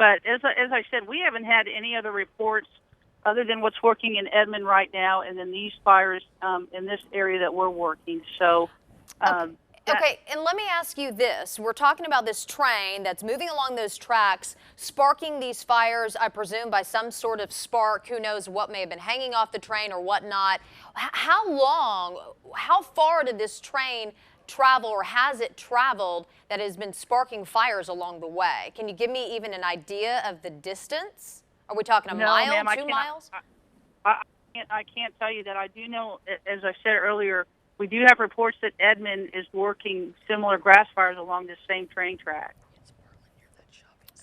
But as I said, we haven't had any other reports other than what's working in Edmond right now, and then these fires in this area that we're working. So. Okay, and let me ask you this. We're talking about this train that's moving along those tracks, sparking these fires, I presume, by some sort of spark. Who knows what may have been hanging off the train or whatnot. How far did this train travel, or has it traveled, that has been sparking fires along the way? Can you give me even an idea of the distance? Are we talking a mile, 2 miles? I can't tell you that. I do know, as I said earlier, we do have reports that Edmond is working similar grass fires along the same train track.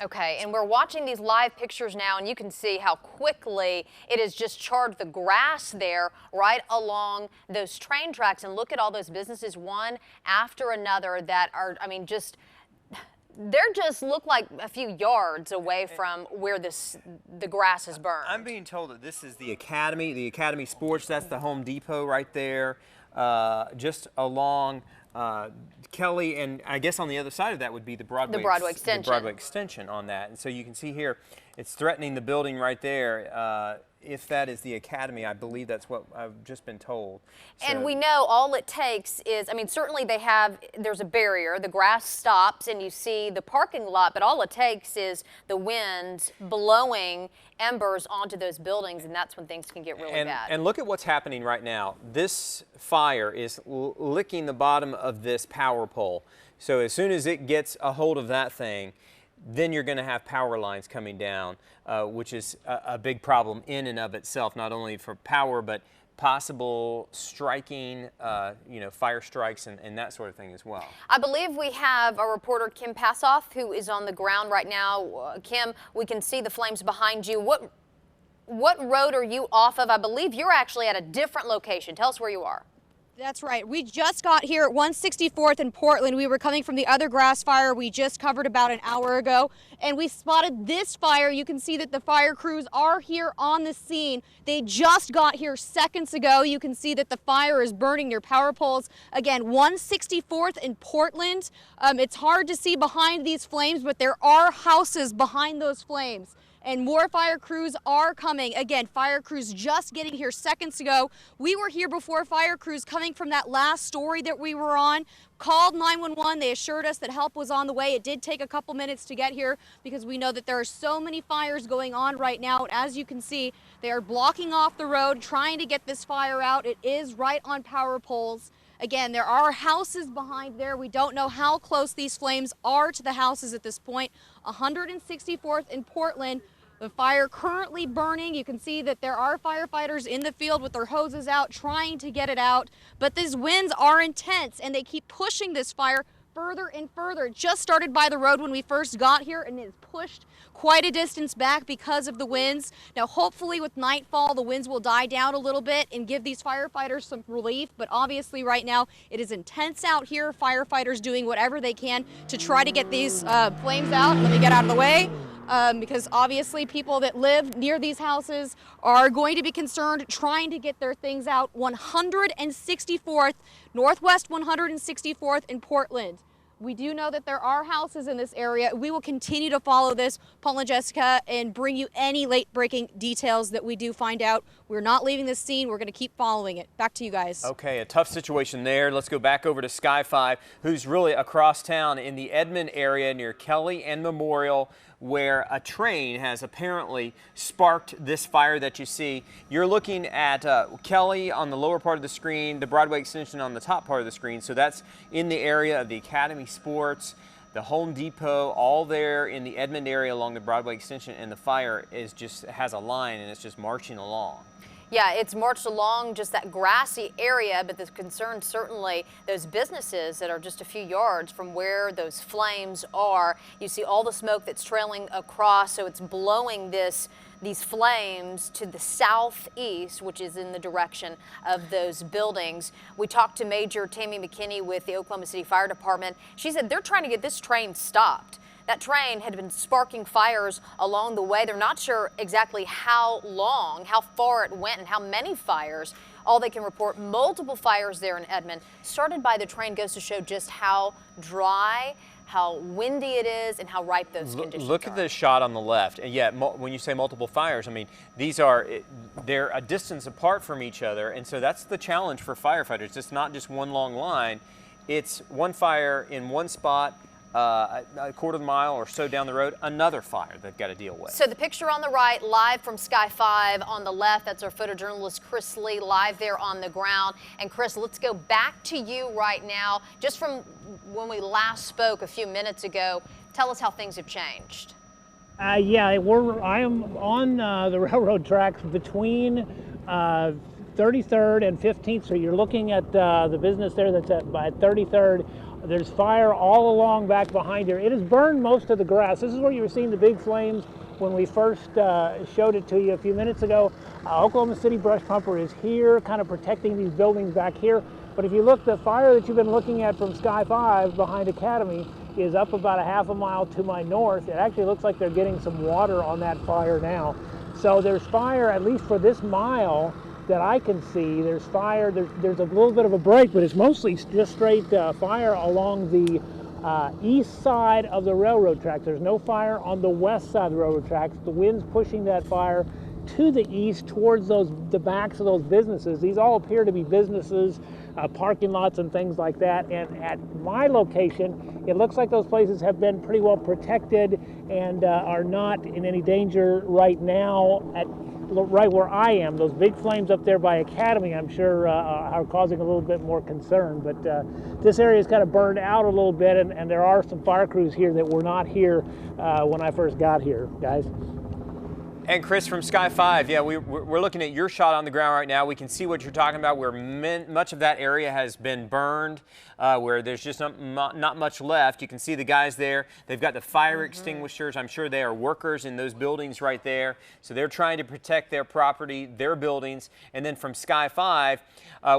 Okay, and we're watching these live pictures now, and you can see how quickly it has just charred the grass there right along those train tracks. And look at all those businesses, one after another, that are, I mean, they're just look like a few yards away from where the grass is burned. I'm being told that this is the Academy Sports. That's the Home Depot right there. Just along Kelly, and I guess on the other side of that would be the Broadway extension. The Broadway extension on that. And so you can see here, it's threatening the building right there. If that is the Academy, I believe that's what I've just been told. And we know all it takes is, I mean, certainly there's a barrier, the grass stops and you see the parking lot, but all it takes is the wind blowing embers onto those buildings, and that's when things can get really bad. And look at what's happening right now. This fire is licking the bottom of this power pole. So as soon as it gets a hold of that thing, then you're going to have power lines coming down, which is a big problem in and of itself, not only for power, but possible striking, fire strikes and that sort of thing as well. I believe we have our reporter Kim Passoff, who is on the ground right now. Kim, we can see the flames behind you. What road are you off of? I believe you're actually at a different location. Tell us where you are. That's right. We just got here at 164th in Portland. We were coming from the other grass fire we just covered about an hour ago, and we spotted this fire. You can see that the fire crews are here on the scene. They just got here seconds ago. You can see that the fire is burning near power poles. Again, 164th in Portland. It's hard to see behind these flames, but there are houses behind those flames. And more fire crews are coming. Again, fire crews just getting here seconds ago. We were here before fire crews coming from that last story that we were on. Called 911. They assured us that help was on the way. It did take a couple minutes to get here because we know that there are so many fires going on right now. And as you can see, they are blocking off the road, trying to get this fire out. It is right on power poles. Again, there are houses behind there. We don't know how close these flames are to the houses at this point. 164th in Portland. The fire currently burning. You can see that there are firefighters in the field with their hoses out trying to get it out. But these winds are intense and they keep pushing this fire further and further. It just started by the road when we first got here and it's pushed quite a distance back because of the winds. Now hopefully with nightfall the winds will die down a little bit and give these firefighters some relief, but obviously right now it is intense out here. Firefighters doing whatever they can to try to get these flames out. Let me get out of the way. Because obviously people that live near these houses are going to be concerned trying to get their things out. 164th, Northwest 164th in Portland. We do know that there are houses in this area. We will continue to follow this, Paul and Jessica, and bring you any late-breaking details that we do find out. We're not leaving this scene. We're going to keep following it. Back to you guys. Okay, a tough situation there. Let's go back over to Sky 5, who's really across town in the Edmond area near Kelly and Memorial, where a train has apparently sparked this fire that you see. You're looking at Kelly on the lower part of the screen, the Broadway extension on the top part of the screen. So that's in the area of the Academy Sports, the Home Depot, all there in the Edmond area along the Broadway extension, and the fire has a line and it's just marching along. Yeah, it's marched along just that grassy area, but the concern certainly those businesses that are just a few yards from where those flames are. You see all the smoke that's trailing across, so it's blowing these flames to the southeast, which is in the direction of those buildings. We talked to Major Tammy McKinney with the Oklahoma City Fire Department. She said they're trying to get this train stopped. That train had been sparking fires along the way. They're not sure exactly how long, how far it went, and how many fires. All they can report, multiple fires there in Edmond, started by the train, goes to show just how dry, how windy it is, and how ripe those conditions Look are. at the shot on the left. And yeah, when you say multiple fires, I mean, they're a distance apart from each other. And so that's the challenge for firefighters. It's not just one long line. It's one fire in one spot, a quarter of a mile or so down the road, another fire they've got to deal with. So the picture on the right, live from Sky 5 on the left, that's our photojournalist Chris Lee, live there on the ground. And Chris, let's go back to you right now. Just from when we last spoke a few minutes ago, tell us how things have changed. Yeah, I am on the railroad tracks between 33rd and 15th. So you're looking at the business there that's by 33rd. There's fire all along back behind here. It has burned most of the grass. This is where you were seeing the big flames when we first showed it to you a few minutes ago. Oklahoma City Brush Pumper is here, kind of protecting these buildings back here. But if you look, the fire that you've been looking at from Sky 5 behind Academy is up about a half a mile to my north. It actually looks like they're getting some water on that fire now. So there's fire, at least for this mile, that I can see. There's fire, there's a little bit of a break, but it's mostly just straight fire along the east side of the railroad tracks. There's no fire on the west side of the railroad tracks. The wind's pushing that fire to the east towards the backs of those businesses. These all appear to be businesses, parking lots and things like that. And at my location, it looks like those places have been pretty well protected and are not in any danger right now. Right where I am, those big flames up there by Academy, I'm sure are causing a little bit more concern. But this area is kind of burned out a little bit, and there are some fire crews here that were not here when I first got here, guys. And Chris from Sky 5, yeah, we're looking at your shot on the ground right now. We can see what you're talking about, where much of that area has been burned, where there's just not much left. You can see the guys there. They've got the fire extinguishers. I'm sure they are workers in those buildings right there. So they're trying to protect their property, their buildings. And then from Sky 5,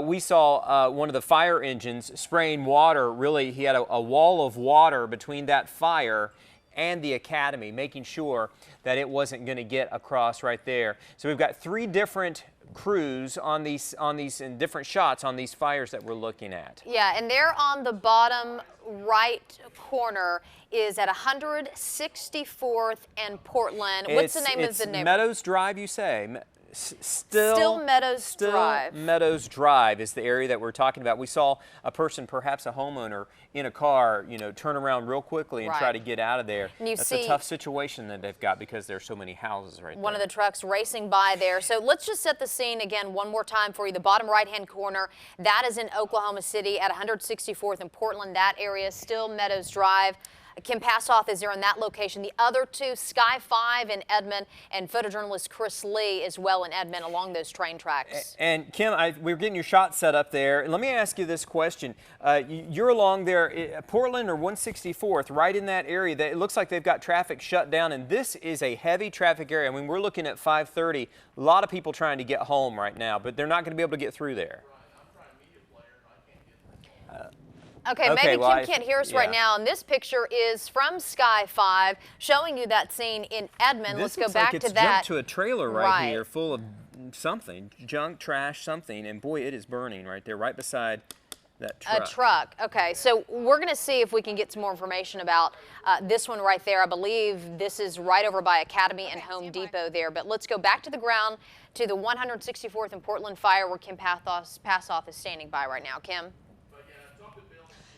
we saw one of the fire engines spraying water. Really, he had a wall of water between that fire and the Academy, making sure that it wasn't going to get across right there. So we've got 3 different crews on these in different shots on these fires that we're looking at. Yeah, and there on the bottom right corner is at 164th and Portland. What's the name of the neighborhood? Meadows Drive, you say? Still Meadows Drive. Meadows Drive is the area that we're talking about. We saw a person, perhaps a homeowner, in a car, turn around real quickly and try to get out of there. That's a tough situation that they've got because there's so many houses right there. One of the trucks racing by there. So let's just set the scene again one more time for you. The bottom right-hand corner, that is in Oklahoma City at 164th and Portland. That area is still Meadows Drive. Kim Passoff is there on that location. The other 2, Sky 5 in Edmond, and photojournalist Chris Lee as well in Edmond along those train tracks. And Kim, we're getting your shot set up there. Let me ask you this question. You're along there, Portland or 164th, right in that area. It looks like they've got traffic shut down, and this is a heavy traffic area. I mean, we're looking at 5:30. A lot of people trying to get home right now, but they're not going to be able to get through there. Okay, maybe Kim can't hear us right now, and this picture is from Sky 5, showing you that scene in Edmond. Let's go back to that. It's jumped to a trailer right here full of something, junk, trash, something, and boy, it is burning right there, right beside that truck. A truck. Okay, so we're going to see if we can get some more information about this one right there. I believe this is right over by Academy and Home Depot there, but let's go back to the ground to the 164th and Portland fire where Kim Passoff is standing by right now. Kim?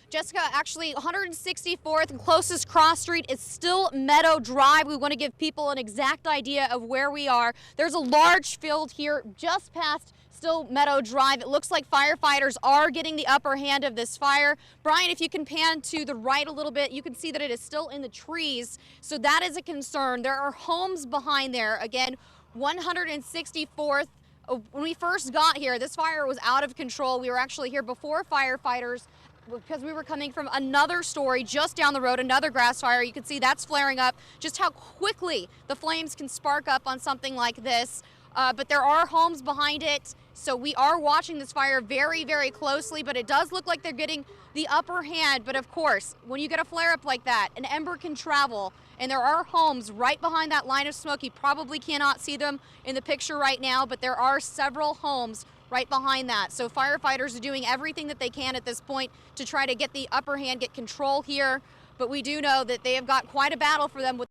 Jessica, actually 164th and closest cross street is still Meadow Drive. We want to give people an exact idea of where we are. There's a large field here just past still Meadow Drive. It looks like firefighters are getting the upper hand of this fire. Brian, if you can pan to the right a little bit, you can see that it is still in the trees. So that is a concern. There are homes behind there. Again, 164th. When we first got here, this fire was out of control. We were actually here before firefighters because we were coming from another story just down the road, another grass fire. You can see that's flaring up, just how quickly the flames can spark up on something like this. But there are homes behind it, so we are watching this fire very, very closely, but it does look like they're getting the upper hand. But of course, when you get a flare up like that, an ember can travel, and there are homes right behind that line of smoke. You probably cannot see them in the picture right now, but there are several homes right behind that. So firefighters are doing everything that they can at this point to try to get the upper hand, get control here. but we do know that they have got quite a battle for them with